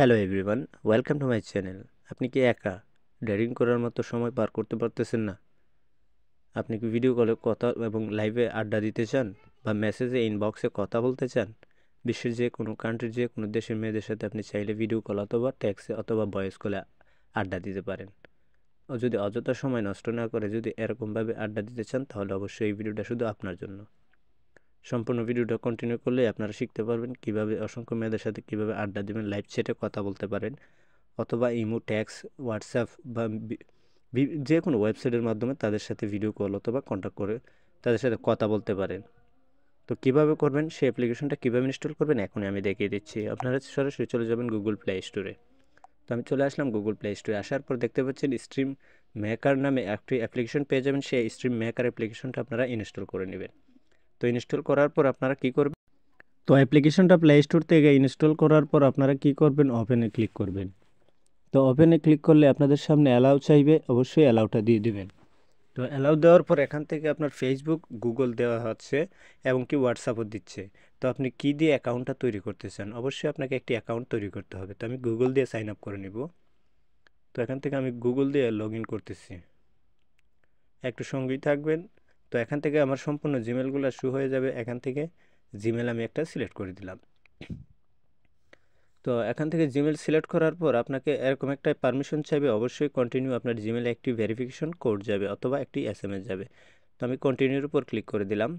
Hello everyone, welcome to my channel. আপনি কি একা ডেটিং করার মতো সময় পার করতে পারতেছেন না? আপনি কি ভিডিও কলে কথা এবং লাইভে আড্ডা দিতে চান, বা মেসেজে ইনবক্সে কথা বলতে চান? বিশ্বের যে কোনো কান্ট্রির যে কোনো দেশের মেয়েদের সাথে আপনি চাইলে ভিডিও কল অথবা টেক্সে অথবা ভয়েস কলে আড্ডা দিতে পারেন। ও যদি অযথা সময় নষ্ট না করে যদি এরকমভাবে আড্ডা দিতে চান, তাহলে অবশ্যই এই ভিডিওটা শুধু আপনার জন্য। সম্পূর্ণ ভিডিওটা কন্টিনিউ করলে আপনারা শিখতে পারবেন কীভাবে অসংখ্য মেয়েদের সাথে কীভাবে আড্ডা দিবেন, লাইভ চ্যাটে কথা বলতে পারেন, অথবা ইমো, ট্যাক্স, হোয়াটসঅ্যাপ বা যে কোনো ওয়েবসাইটের মাধ্যমে তাদের সাথে ভিডিও কল অথবা কন্ট্যাক্ট করে তাদের সাথে কথা বলতে পারেন। তো কীভাবে করবেন, সেই অ্যাপ্লিকেশনটা কীভাবে ইনস্টল করবেন এখনই আমি দেখিয়ে দিচ্ছি। আপনারা সরাসরি চলে যাবেন গুগল প্লে স্টোরে। তো আমি চলে আসলাম গুগল প্লে স্টোরে। আসার পর দেখতে পাচ্ছেন স্ট্রিম মেকার নামে একটি অ্যাপ্লিকেশন পেয়ে যাবেন। সেই স্ট্রিম মেকার অ্যাপ্লিকেশনটা আপনারা ইনস্টল করে নেবেন। তো ইনস্টল করার পর আপনারা কী করবেন, তো অ্যাপ্লিকেশনটা প্লে স্টোর থেকে ইনস্টল করার পর আপনারা কী করবেন, ওপেনে ক্লিক করবেন। তো ওপেনে ক্লিক করলে আপনাদের সামনে অ্যালাউ চাইবে, অবশ্যই অ্যালাউটা দিয়ে দিবেন। তো অ্যালাউ দেওয়ার পর এখান থেকে আপনার ফেসবুক, গুগল দেওয়া হচ্ছে এবং কি হোয়াটসঅ্যাপও দিচ্ছে। তো আপনি কী দিয়ে অ্যাকাউন্টটা তৈরি করতে চান, অবশ্যই আপনাকে একটি অ্যাকাউন্ট তৈরি করতে হবে। তো আমি গুগল দিয়ে সাইন আপ করে নিব। তো এখান থেকে আমি গুগল দিয়ে লগ ইন করতেছি, একটু সঙ্গেই থাকবেন। তো এখান থেকে আমার সম্পূর্ণ জিমেলগুলো শো হয়ে যাবে। এখান থেকে জিমেল আমি একটা সিলেক্ট করে দিলাম। তো এখান থেকে জিমেল সিলেক্ট করার পর আপনাকে এরকম একটা পারমিশন চাইবে, অবশ্যই কন্টিনিউ। আপনার জিমেলে একটি ভেরিফিকেশন কোড যাবে অথবা একটি এসএমএস যাবে। তো আমি কন্টিনিউর উপর ক্লিক করে দিলাম।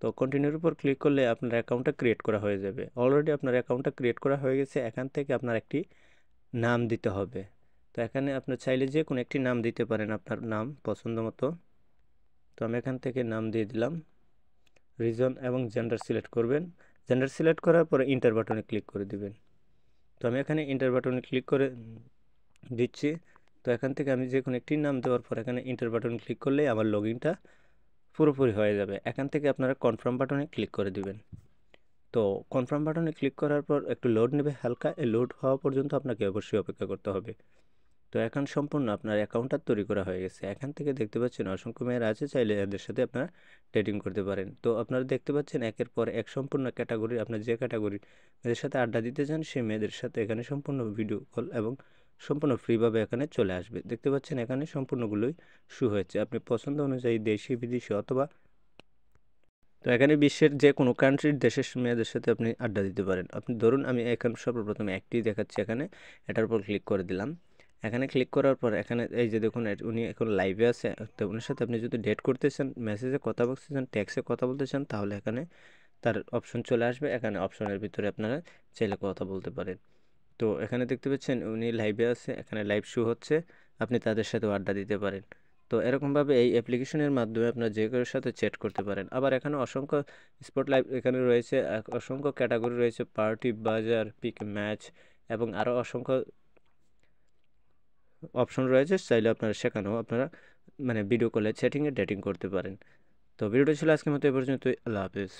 তো কন্টিনিউর উপর ক্লিক করলে আপনার অ্যাকাউন্টটা ক্রিয়েট করা হয়ে যাবে। অলরেডি আপনার অ্যাকাউন্টটা ক্রিয়েট করা হয়ে গেছে। এখান থেকে আপনার একটি নাম দিতে হবে। তো এখানে আপনার চাইলে যে কোনো একটি নাম দিতে পারেন, আপনার নাম পছন্দ মতো। তো আমি এখান থেকে নাম দিয়ে দিলাম। রিজন এবং জেন্ডার সিলেক্ট করবেন। জেন্ডার সিলেক্ট করার পরে ইন্টার বাটনে ক্লিক করে দিবেন। তো আমি এখানে ইন্টার বাটনে ক্লিক করে দিচ্ছি। তো এখান থেকে আমি যে কোনো একটি নাম দেওয়ার পর এখানে ইন্টার বাটনে ক্লিক করলেই আমার লগ ইনটা পুরোপুরি হয়ে যাবে। এখান থেকে আপনারা কনফার্ম বাটনে ক্লিক করে দিবেন। তো কনফার্ম বাটনে ক্লিক করার পর একটু লোড নেবে হালকা। এই লোড হওয়া পর্যন্ত আপনাকে অবশ্যই অপেক্ষা করতে হবে। তো এখন সম্পূর্ণ আপনার অ্যাকাউন্টটা তৈরি করা হয়ে গেছে। এখান থেকে দেখতে পাচ্ছেন অসংখ্য মেয়েরা আছে, চাইলে এদের সাথে আপনারা ডেটিং করতে পারেন। তো আপনারা দেখতে পাচ্ছেন একের পর এক সম্পূর্ণ ক্যাটাগরি, আপনার যে ক্যাটাগরি মেয়েদের সাথে আড্ডা দিতে চান সেই মেয়েদের সাথে এখানে সম্পূর্ণ ভিডিও কল এবং সম্পূর্ণ ফ্রিভাবে এখানে চলে আসবে। দেখতে পাচ্ছেন এখানে সম্পূর্ণগুলোই শো হয়েছে। আপনি পছন্দ অনুযায়ী দেশি বিদেশি অথবা, তো এখানে বিশ্বের যে কোনো কান্ট্রির দেশের মেয়েদের সাথে আপনি আড্ডা দিতে পারেন। আপনি ধরুন আমি এখন সর্বপ্রথম একটি দেখাচ্ছি, এখানে এটার উপর ক্লিক করে দিলাম। এখানে ক্লিক করার পর এখানে এই যে দেখুন উনি এখন লাইভে আছে। তো উনার সাথে আপনি যদি ডেট করতে চান, মেসেজে কথা বলতে চান, টেক্সে কথা বলতে চান, তাহলে এখানে তার অপশন চলে আসবে। এখানে অপশনের ভিতরে আপনারা চাইলে কথা বলতে পারেন। তো এখানে দেখতে পাচ্ছেন উনি লাইভে আছে, এখানে লাইভ শো হচ্ছে, আপনি তাদের সাথেও আড্ডা দিতে পারেন। তো এরকমভাবে এই অ্যাপ্লিকেশনের মাধ্যমে আপনার যে কারোর সাথে চ্যাট করতে পারেন। আবার এখানে অসংখ্য স্পট লাইভ এখানে রয়েছে, অসংখ্য ক্যাটাগরি রয়েছে, পার্টি, বাজার, পিক, ম্যাচ এবং আরও অসংখ্য অপশন রয়েছে। চাইলে আপনারা সেখানেও আপনারা ভিডিও কলে চ্যাটিংয়ে ডেটিং করতে পারেন। তো ভিডিওটা ছিল আজকের মতো এ পর্যন্তই। আল্লাহ হাফেজ।